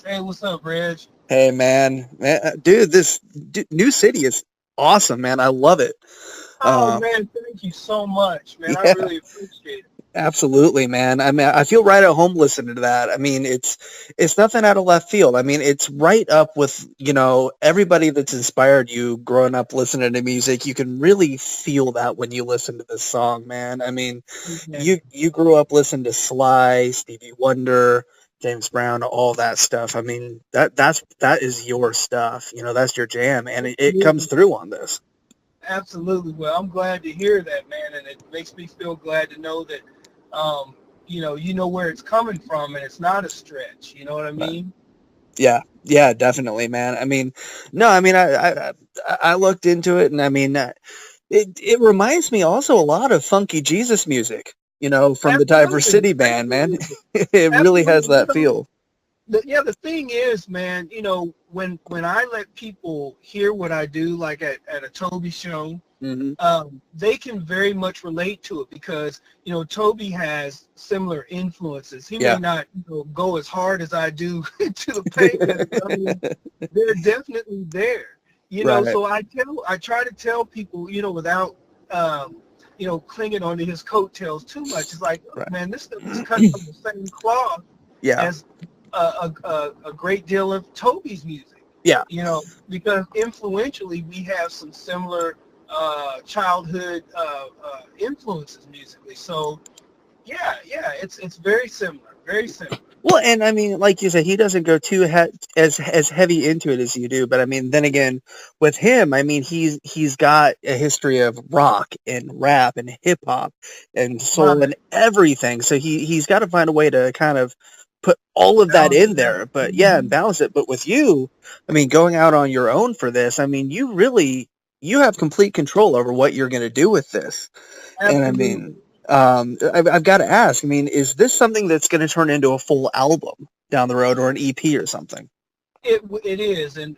Hey, what's up, Reg? Hey man, dude, Newcity is awesome, man. I love it. Oh Uh, man, thank you so much, man. I yeah, really appreciate it. absolutely, man. I mean, I feel right at home listening to that. I mean, it's nothing out of left field. I mean, it's right up with everybody that's inspired you growing up listening to music. You can really feel that when you listen to this song, man. I mean, Man, you grew up listening to Sly, Stevie Wonder, James Brown, all that stuff. I mean, that is your stuff. That's your jam, and it comes absolutely, through on this. absolutely. Well, I'm glad to hear that, man, and it makes me feel glad to know that, um, you know where it's coming from, and it's not a stretch. You know what I Right. mean? Yeah, yeah, definitely, man. I mean, no, I mean, I looked into it, and I mean, it reminds me also a lot of Funky Jesus music. From the Diver Absolutely, City band, man. absolutely, It really has absolutely. that feel. The thing is, man, when I let people hear what I do, like at a Toby show, Hmm. they can very much relate to it because Toby has similar influences. He may Yeah. not go as hard as I do to the pavement. I mean, they're definitely there. Right. So I try to tell people, without clinging onto his coattails too much. It's like, look, Right. man, this stuff is cut from the same cloth Yeah. as a great deal of Toby's music, Yeah. because influentially we have some similar childhood influences musically. So yeah, it's very similar, very similar. Well, and I mean, like you said, he doesn't go as heavy into it as you do. But I mean, then again, with him, I mean, he's got a history of rock and rap and hip hop and soul Right. and everything. So he's got to find a way to kind of put all of that Balance in it out. there. But yeah, and Hmm. balance it. But with you, I mean, going out on your own for this, I mean, you have complete control over what you're going to do with this. And I mean, Absolutely. I've got to ask. I mean, is this something that's going to turn into a full album down the road, or an EP or something? It is, and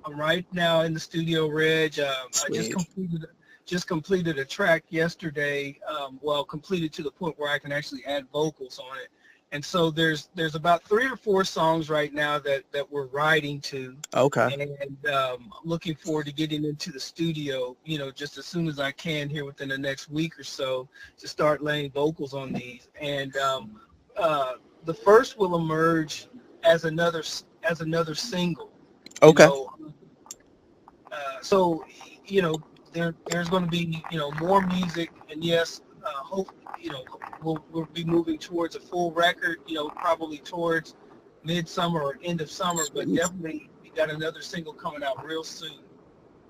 I'm right now in the studio, Reg. I Sweet. just completed a track yesterday. Well, completed to the point where I can actually add vocals on it. And so there's about 3 or 4 songs right now that we're writing to, Okay. and I'm looking forward to getting into the studio. Just as soon as I can here within the next week or so to start laying vocals on these. And the first will emerge as another single. You Okay. know, so there's going to be more music, and yes, hope we'll be moving towards a full record. Probably towards midsummer or end of summer, but Sweet. definitely we got another single coming out real soon.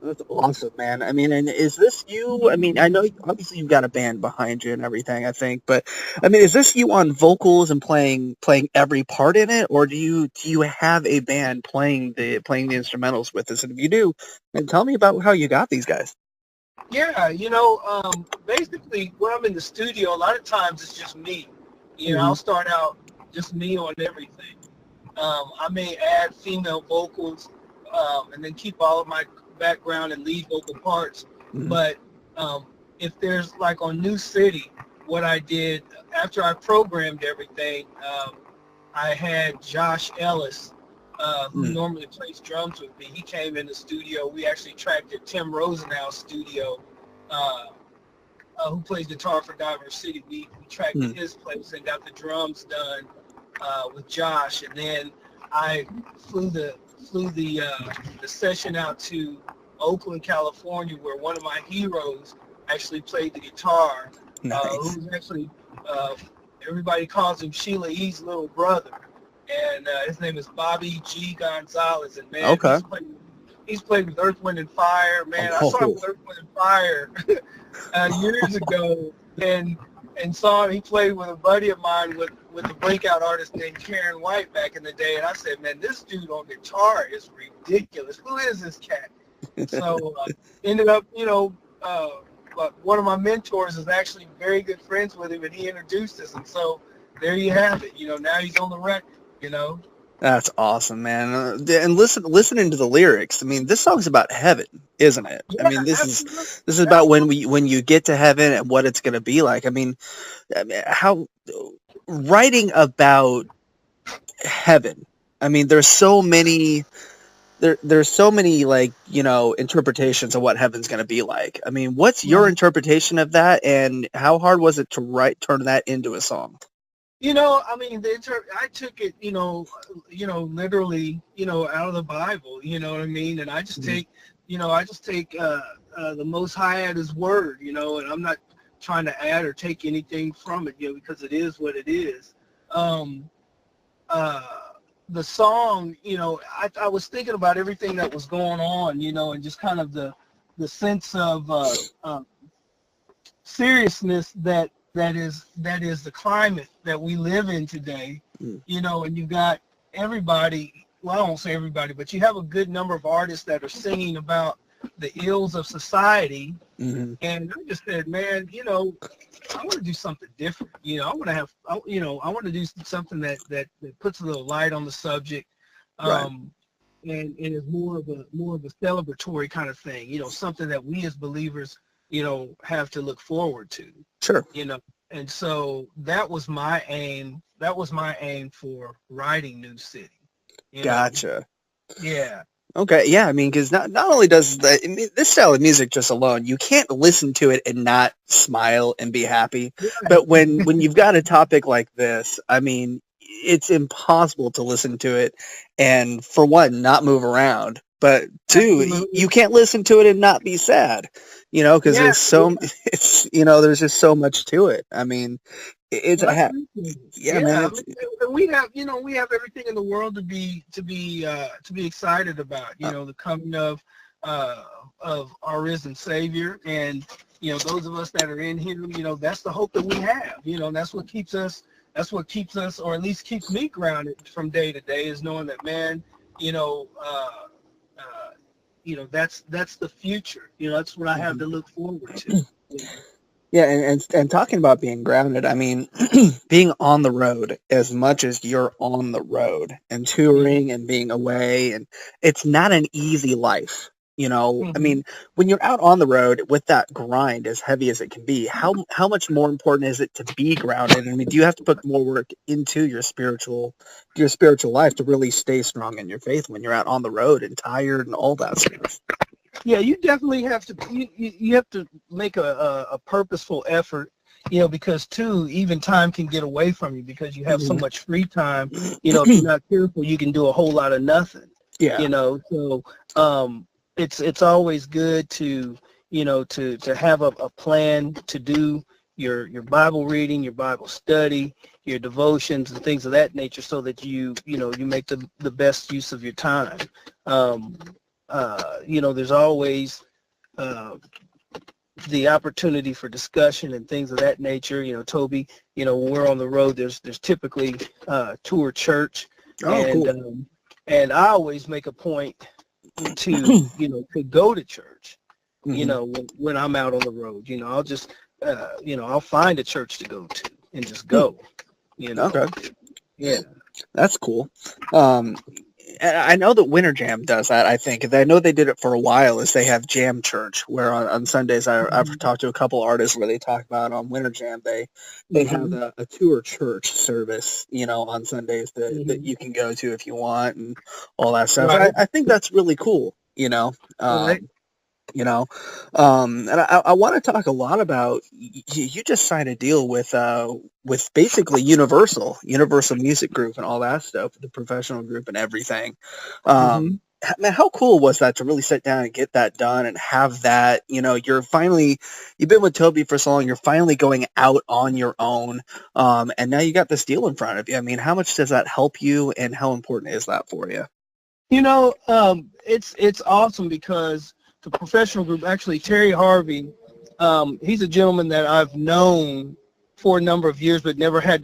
That's awesome, man. I mean, and is this you? I mean, I know obviously you've got a band behind you and everything, I think, but I mean, is this you on vocals and playing every part in it, or do you have a band playing the instrumentals with this? And if you do, then tell me about how you got these guys. Yeah, basically when I'm in the studio, a lot of times it's just me. Hmm. I'll start out just me on everything. I may add female vocals, and then keep all of my background and lead vocal parts. Hmm. But if there's like on New City, what I did after I programmed everything, I had Josh Ellis, who normally plays drums with me. He came in the studio. We actually tracked at Tim Rosenau's studio, uh, who plays guitar for Diver City. We tracked at Hmm. his place and got the drums done with Josh, and then I flew the session out to Oakland, California, where one of my heroes actually played the guitar. Nice. Who's actually uh, everybody calls him Sheila E's little brother, and his name is Bobby G. Gonzalez. And man, Okay. he's played with Earth, Wind and Fire. Man, I saw him Oh, with Earth, Wind and Fire years ago, and saw him. He played with a buddy of mine with a breakout artist named Karen White back in the day, and I said, man, this dude on guitar is ridiculous. Who is this cat? So ended up, one of my mentors is actually very good friends with him, and he introduced us, and so there you have it. Now he's on the record. that's awesome, man. And listening to the lyrics. I mean, this song's about heaven, isn't it? I Yeah, mean, this is absolutely, this is about absolutely. when you get to heaven and what it's going to be like. I mean, how writing about heaven. I mean, there's so many like, interpretations of what heaven's going to be like. I mean, what's your Right. interpretation of that, and how hard was it to turn that into a song? I mean, I took it, literally, out of the Bible, you know what I mean? And Mhm. I just take the Most High at His word, and I'm not trying to add or take anything from it, because it is what it is. Um, uh, the song, I was thinking about everything that was going on, and just kind of the sense of seriousness that is the climate that we live in today, Mm. and you've got everybody, well, I won't say everybody, but you have a good number of artists that are singing about the ills of society. Mhm. And I just said, man, I want to do something different. I want to do something that puts a little light on the subject. Right. um, and is more of a celebratory kind of thing, something that we as believers, have to look forward to, Sure. you know. And so that was my aim. That was my aim for writing New City, you know. Gotcha. Yeah. Okay, yeah, I mean, because not only does this style of music just alone, you can't listen to it and not smile and be happy. Right. But when you've got a topic like this, I mean, it's impossible to listen to it and, for one, not move around. But two, Absolutely. you can't listen to it and not be sad, because Yeah. Yeah. there's just so much to it. I mean, it's Well, a I appreciate it. yeah, man, Yeah, I it's mean, and we have everything in the world to be excited about. The coming uh, of our risen Savior, and those of us that are in Him. That's the hope that we have. That's what keeps us. That's what keeps us, or at least keeps me grounded from day to day, is knowing that, man. You know. That's the future. That's what I have Mhm. to look forward to. Yeah, and talking about being grounded, I mean, being on the road as much as you're on the road and Mhm. touring and being away, and it's not an easy life. I Mhm. mean, when you're out on the road with that grind as heavy as it can be, how much more important is it to be grounded? I mean, do you have to put more work into your spiritual life to really stay strong in your faith when you're out on the road and tired and all that stuff? Yeah, you definitely have to. You have to make a purposeful effort. Because too, even time can get away from you because you have so Mhm. much free time. If you're not careful, you can do a whole lot of nothing. Yeah. So it's always good to to have a plan to do your Bible reading, your Bible study, your devotions, and things of that nature, so that you make the best use of your time. Um, there's always uh, the opportunity for discussion and things of that nature. Toby, when we're on the road, there's typically tour church, Oh, and cool. um, and I always make a point to go to church. Hmm. When I'm out on the road, I'll just I'll find a church to go to and just go. You know, Okay. yeah. That's cool. Um, and I know that Winter Jam does that, I think. And I know they did it for a while, is they have Jam Church, where on Sundays I've Hmm. talked to a couple artists where they talk about on Winter Jam they have Hmm. a tour church service, on Sundays that Hmm. you can go to if you want and all that stuff. Right. I think that's really cool, Right. you know and I want to talk a lot about you just signed a deal with basically Universal Music Group and all that stuff, the professional group and everything. Hmm. Man, how cool was that to really sit down and get that done and have that, you've been with Toby for so long, you're finally going out on your own, and now you got this deal in front of you. I mean, how much does that help you, and how important is that for you? It's awesome because the professional group, actually, Terry Harvey, he's a gentleman that I've known for a number of years, but never had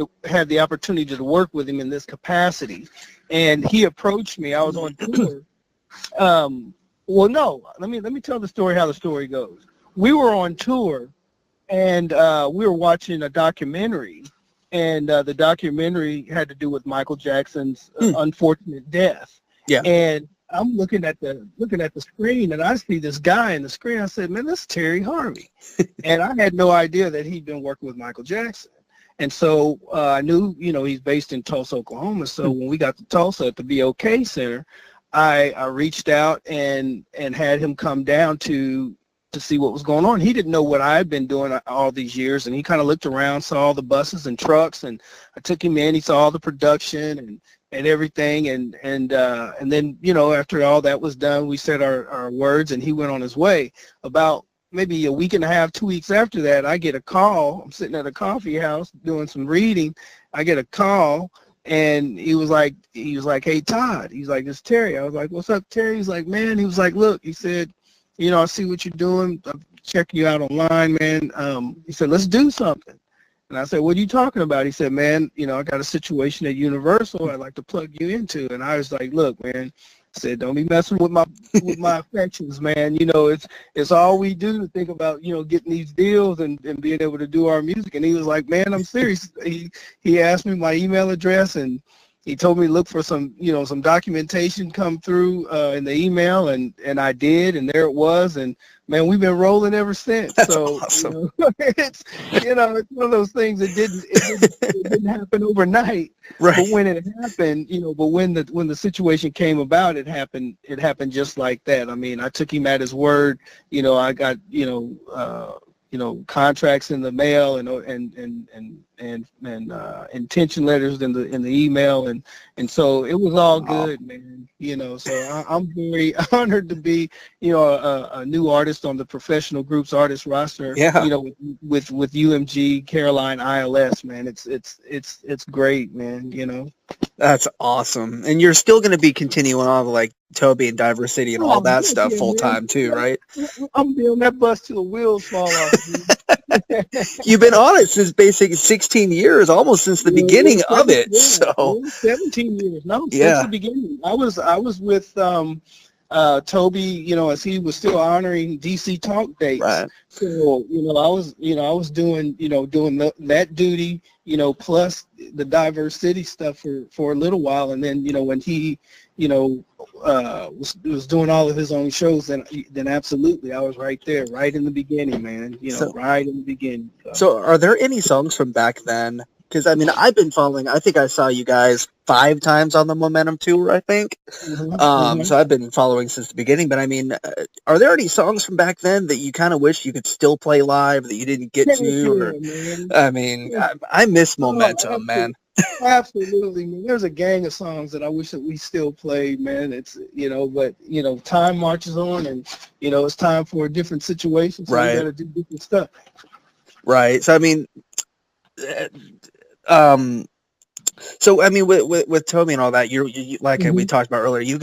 the opportunity to work with him in this capacity. And he approached me. I was on tour. Well, no, let me tell the story how the story goes. We were on tour, and we were watching a documentary, and the documentary had to do with Michael Jackson's Hmm. unfortunate death. Yeah. And I'm looking at the screen, and I see this guy in the screen. I said, "Man, that's Terry Harvey," and I had no idea that he'd been working with Michael Jackson. And so I knew, he's based in Tulsa, Oklahoma. So when we got to Tulsa at the BOK Center, I reached out and had him come down to see what was going on. He didn't know what I had been doing all these years, and he kind of looked around, saw all the buses and trucks, and I took him in. He saw all the production and everything, and then after all that was done, we said our words, and he went on his way. About maybe a week and a half, 2 weeks after that, I get a call. I'm sitting at a coffee house doing some reading. I get a call, and he was like, "Hey, Todd." He's like, "It's Terry." I was like, "What's up, Terry?" He's like, "Man," he was like, "Look," he said, "I see what you're doing. I'm checking you out online, man." He said, "Let's do something." And I said, "What are you talking about?" He said, "Man, I got a situation at Universal I'd like to plug you into." And I was like, "Look, man," I said, "don't be messing with my affections, man. It's all we do to think about, getting these deals and being able to do our music." And he was like, "Man, I'm serious." He asked me my email address, and he told me to look for some documentation come through in the email, and I did, and there it was, and man, we've been rolling ever since. That's so awesome. it's one of those things that it didn't happen overnight. Right. But when it happened, but when the situation came about, it happened just like that. I mean, I took him at his word. I got contracts in the mail and intention letters in the email, and so it was all good, man. So I'm very honored to be a new artist on the professional groups artist roster. Yeah. With UMG Caroline ILS, man. It's great, man. That's awesome. And you're still going to be continuing on like Toby and Diversity and all that stuff full time too, right? I'm be on that bus till the wheels fall off. You've been on it since basically 16 years, almost since the beginning of it. So 17 years. No, yeah. Since the beginning. I was with Toby, as he was still honoring DC Talk dates. Right. So, I was doing that duty, plus the Diverse City stuff for a little while, and then, when he, was doing all of his own shows, then absolutely I was right there, right in the beginning, man. Right in the beginning. So are there any songs from back then? Because, I mean, I've been following, I think I saw you guys 5 times on the Momentum Tour, I think. So I've been following since the beginning. But, I mean, are there any songs from back then that you kind of wish you could still play live that you didn't get to? Or, I mean, I miss Momentum, man. Absolutely, man. There's a gang of songs that I wish that we still played, man. It's, but, time marches on, and, it's time for a different situation. So right. We got to do different stuff. Right. So, I mean... so I mean, with Toby and all that, you like we talked about earlier,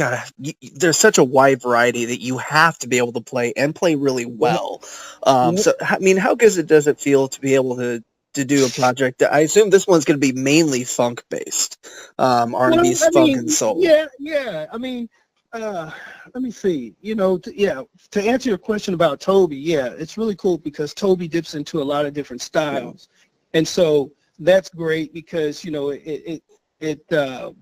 there's such a wide variety that you have to be able to play and play really well. So I mean, how good does it feel to be able to do a project? I assume this one's going to be mainly funk based, R&B, funk, and soul. Yeah. I mean, let me see. To answer your question about Toby, it's really cool because Toby dips into a lot of different styles, and so. That's great because, it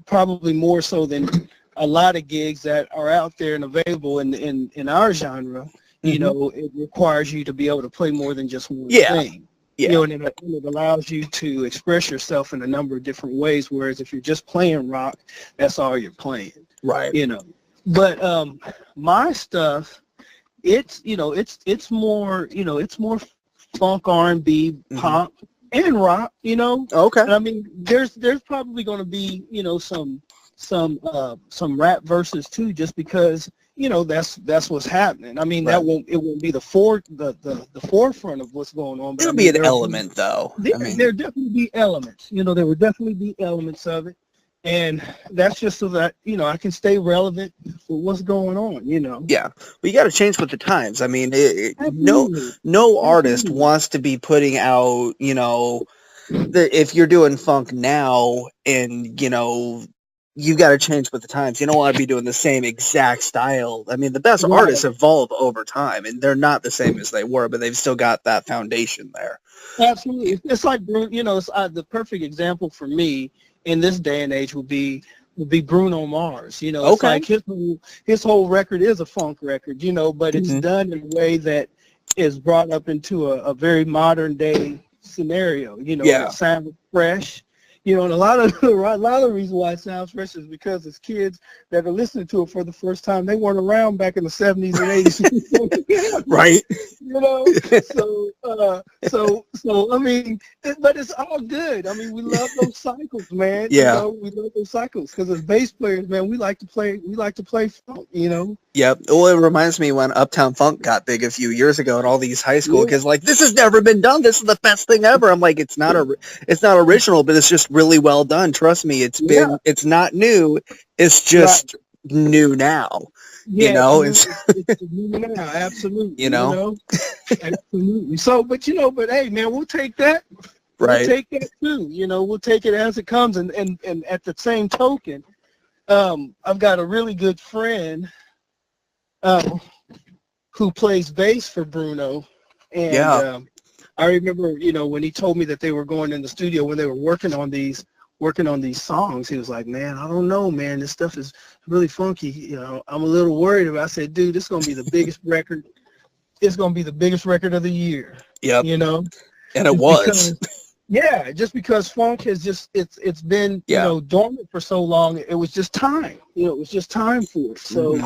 probably more so than a lot of gigs that are out there and available in our genre, it requires you to be able to play more than just one thing. Yeah. And it allows you to express yourself in a number of different ways, whereas if you're just playing rock, that's all you're playing. Right. But my stuff, it's more, it's more funk, R&B, pop, and rock, Okay. And I mean, there's probably going to be, some rap verses too, just because, that's what's happening. I mean, right. it won't be the forefront of what's going on. But it'll be an element, though. There'll definitely be elements. There will definitely be elements of it. And that's just so that, I can stay relevant with what's going on, Yeah. Well, you got to change with the times. I mean, no artist wants to be putting out, if you're doing funk now and, you got to change with the times. You don't want to be doing the same exact style. I mean, the best artists evolve over time, and they're not the same as they were, but they've still got that foundation there. Absolutely. It's like, the perfect example for me in this day and age would be Bruno Mars. It's like his whole record is a funk record, but it's done in a way that is brought up into a very modern day scenario. You know, Yeah. it sounds fresh. You know, and a lot of the reason why it sounds fresh is because it's kids that are listening to it for the first time. They weren't around back in the 70s and 80s. Right. You know, so I mean, but it's all good. I mean, we love those cycles, man. You Yeah. know, we love those cycles because as bass players, man, we like to play funk. You know. Yep. Well, it reminds me when Uptown Funk got big a few years ago, and all these high school Yeah. kids like, this has never been done. This is the best thing ever. I'm like, it's not original, but it's just really well done. Trust me, Yeah. it's not new. It's Right. just new now. You Yeah. know, It's new now. Absolutely. you know, You know. Absolutely. So, but hey, man, we'll take that. right. We'll take that too. You know, we'll take it as it comes. And at the same token, I've got a really good friend who plays bass for Bruno, and Yeah. I remember, you know, when he told me that they were going in the studio when they were working on these songs, he was like, man, I don't know, man, this stuff is really funky. You know, I'm a little worried about it. I said, dude, this is gonna be the biggest record. It's gonna be the biggest record of the year. Yep. You know, And it was. yeah, just because funk has just it's been Yeah. you know dormant for so long. It was just time. You know, it was just time for it. So,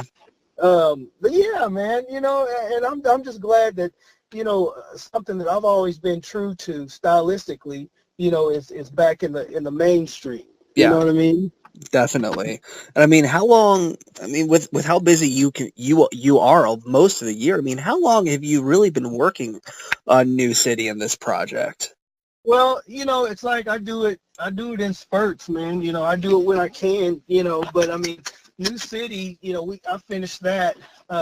but yeah, man, you know, and I'm just glad that you know something that I've always been true to stylistically, you know, is back in the mainstream. You Yeah. know what I mean? Definitely. And I mean, how long, I mean, with how busy you are of most of the year, I mean, how long have you really been working on Newcity and this project? Well, you know, it's like I do it in spurts, man. You know, I do it when I can, you know, but I mean, Newcity, you know, I finished that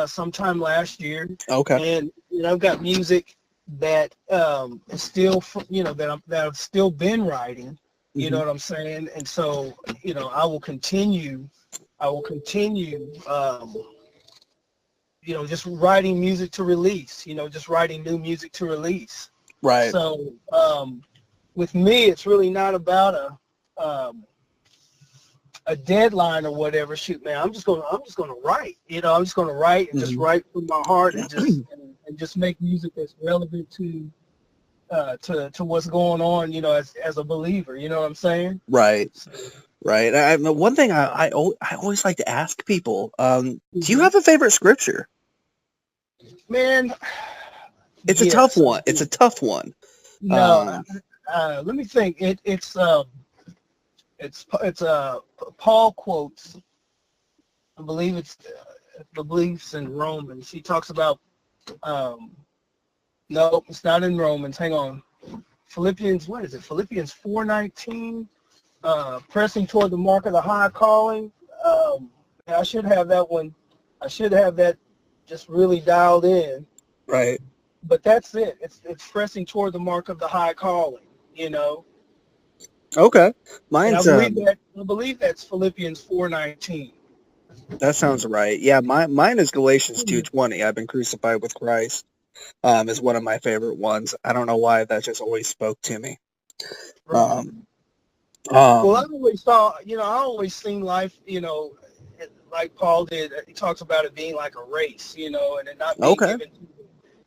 sometime last year. Okay. And you know, I've got music that is still, you know, that I've still been writing. You know what I'm saying? And so, you know, I will continue, you know, just writing music to release. You know, just writing new music to release. Right. So with me, it's really not about a deadline or whatever. Shoot, man, I'm just gonna write. You know, I'm just gonna write and just write from my heart and just make music that's relevant to what's going on. You know, as a believer. You know what I'm saying? Right. So, Right. One thing I always like to ask people, do you have a favorite scripture? man, It's a yes, tough one. I do. It's a tough one. No, let me think. It's Paul quotes. I believe it's the beliefs in Romans. He talks about no, it's not in Romans. Hang on. Philippians, what is it? Philippians 4:19. Pressing toward the mark of the high calling. I should have that one. I should have that just really dialed in. Right. But that's it. It's pressing toward the mark of the high calling. You know. Okay. And Mine's I believe that's Philippians 4:19. that sounds right. Yeah, mine is Galatians 2:20. I've been crucified with Christ. Is one of my favorite ones. I don't know why that just always spoke to me. Right. Well, I Um, always seen life, you know, like Paul did. He talks about it being like a race, you know, and it okay.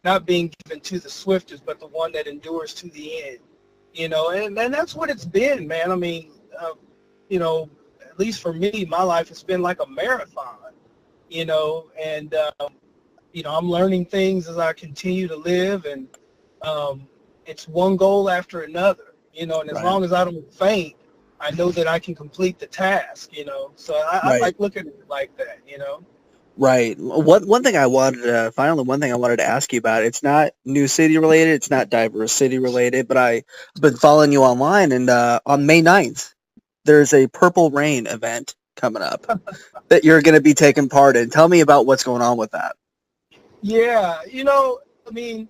not being given to the swiftest, but the one that endures to the end, you know, and that's what it's been, man. I mean, you know, at least for me, my life has been like a marathon, you know, and you know, I'm learning things as I continue to live, and it's one goal after another, you know, and as Right. long as I don't faint, I know that I can complete the task, you know. So I Right. like looking at it like that, you know. Right. One thing I wanted to ask you about, it's not Newcity related, it's not Diversity related, but I've been following you online, and on May 9th, there's a Purple Rain event coming up that you're going to be taking part in. Tell me about what's going on with that. Yeah, you know, I mean,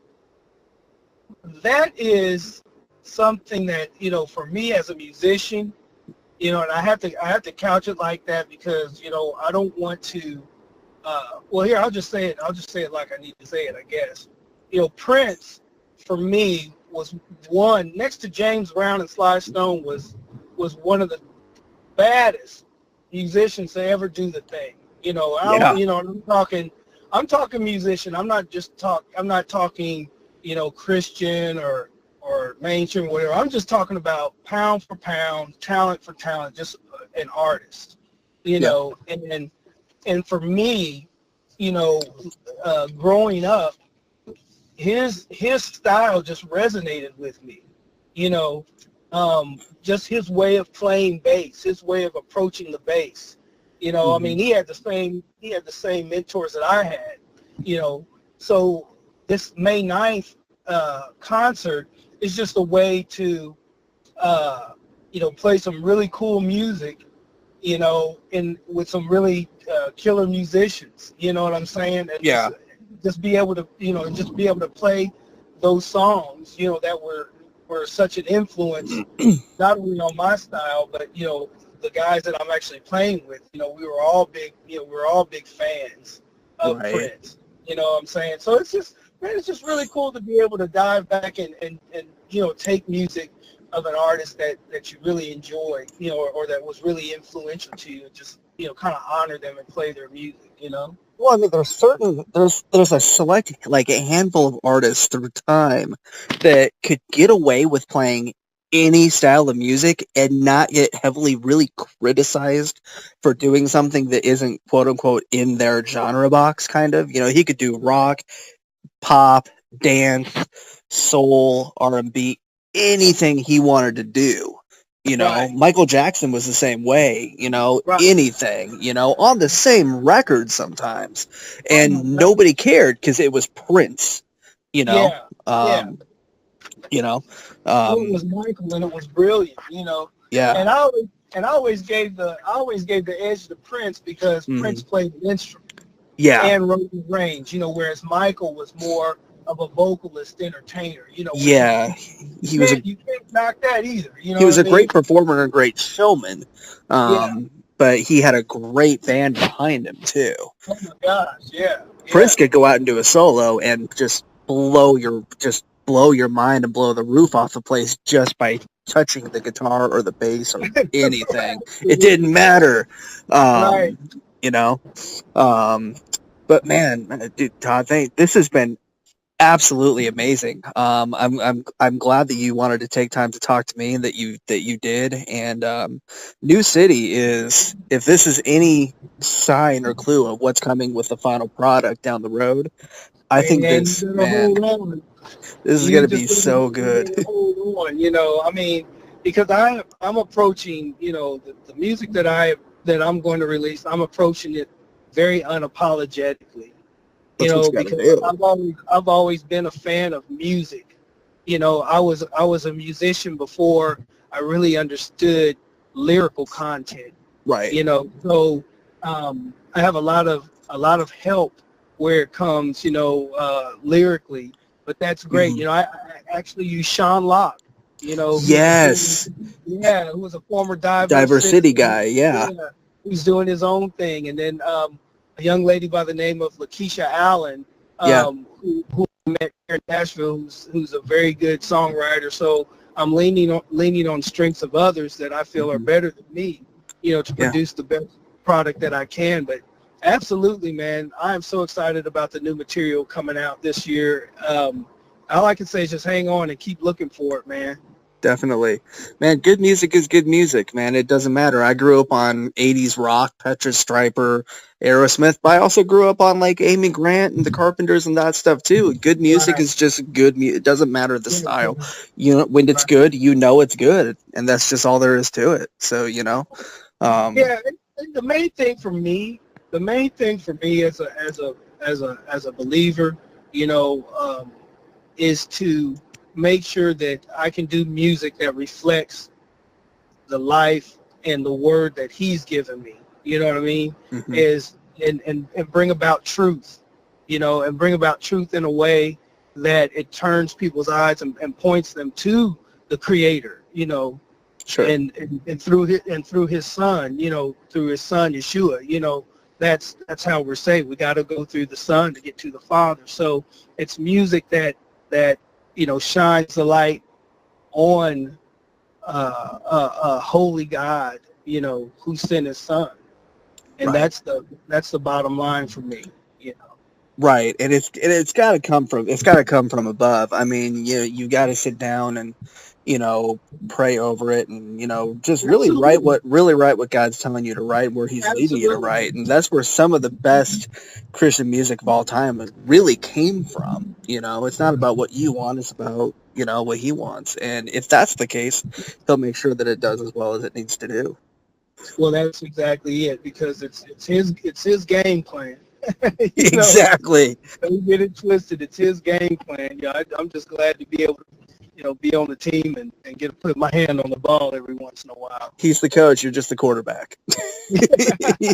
that is something that, you know, for me as a musician, you know, and I have to couch it like that because, you know, I don't want to well, here, I'll just say it like I need to say it, I guess. You know, Prince, for me, was one, next to James Brown and Sly Stone, was one of the baddest musicians to ever do the thing. You know, Yeah. you know, I'm talking musician. I'm not talking, you know, Christian or mainstream, whatever. I'm just talking about pound for pound, talent for talent, just an artist, you Yeah. know. And for me, you know, growing up, his style just resonated with me, you know. Just his way of playing bass, his way of approaching the bass, you know. I mean, he had the same mentors that I had, you know. So this May 9th concert is just a way to you know, play some really cool music, you know, and with some really killer musicians, you know what I'm saying? And Yeah. just be able to, you know, just be able to play those songs, you know, that were such an influence, not only on my style, but, you know, the guys that I'm actually playing with, you know, we were all big fans of Right. Prince, you know what I'm saying? So it's just, man, it's just really cool to be able to dive back and you know, take music of an artist that you really enjoy, you know, or that was really influential to you, and just, you know, kind of honor them and play their music, you know? Well, I mean, there's a select, like a handful of artists through time that could get away with playing any style of music and not get heavily really criticized for doing something that isn't quote unquote in their genre box, kind of. You know, he could do rock, pop, dance, soul, R&B, anything he wanted to do. You know, Right. Michael Jackson was the same way, you know, Right. anything, you know, on the same record sometimes. Oh, And nobody cared because it was Prince, you know. Yeah. You know. Well, it was Michael, and it was brilliant, you know. Yeah. And I always gave the edge to Prince because Prince played the instrument. Yeah. And wrote the range, you know, whereas Michael was more of a vocalist entertainer, you know. Yeah. You can't knock that either, you know. He was a what I mean? great performer and a great showman. But he had a great band behind him too. Oh my gosh, yeah. Prince could go out and do a solo and just blow your mind and blow the roof off the place just by touching the guitar or the bass or anything. It didn't matter. Right. You know. But man, dude, Todd, this has been absolutely amazing. I'm glad that you wanted to take time to talk to me and that you did. And Newcity is, if this is any sign or clue of what's coming with the final product down the road, I think this is going to be so good. Hold on, you know. I mean, because I'm approaching, you know, the music that I'm going to release. I'm approaching it very unapologetically. You know, because I've always been a fan of music. You know, I was a musician before I really understood lyrical content. Right. You know, so I have a lot of help where it comes, you know, lyrically. But that's great. You know, I actually use Sean Locke. You know. Yes. Who was a former Diversity guy. Yeah. Who's doing his own thing, and then a young lady by the name of Lakeisha Allen, who I met here in Nashville, who's a very good songwriter. So I'm leaning on strengths of others that I feel are better than me, you know, to produce the best product that I can. But absolutely, man, I am so excited about the new material coming out this year. All I can say is just hang on and keep looking for it, man. Definitely. Man, good music is good music, man. It doesn't matter. I grew up on 80s rock, Petra Stryper, Aerosmith, but I also grew up on like Amy Grant and the Carpenters and that stuff too. Good music is just good music. It doesn't matter the style. You know, when it's good, you know it's good, and that's just all there is to it. So, you know. The main thing for me as a believer, you know, is to make sure that I can do music that reflects the life and the word that he's given me. You know what I mean? And bring about truth, you know, and bring about truth in a way that it turns people's eyes and points them to the Creator, you know. Sure. And through his son, you know, through his son Yeshua, you know, that's how we're saved. We got to go through the Son to get to the Father. So it's music that you know, shines the light on a holy God, you know, who sent his son, and that's the bottom line for me, you know. Right, and it's got to come from above. I mean, you got to sit down and pray over it, and just Absolutely. really write what God's telling you to write, where He's leading you to Absolutely. write, and that's where some of the best Christian music of all time really came from. It's not about what you want; it's about what He wants, and if that's the case, He'll make sure that it does as well as it needs to do. Well, that's exactly it, because it's his game plan. you know, Exactly. don't get it twisted. It's his game plan. I'm just glad to be able to, be on the team and get to put my hand on the ball every once in a while. He's the coach. You're just the quarterback. Yeah.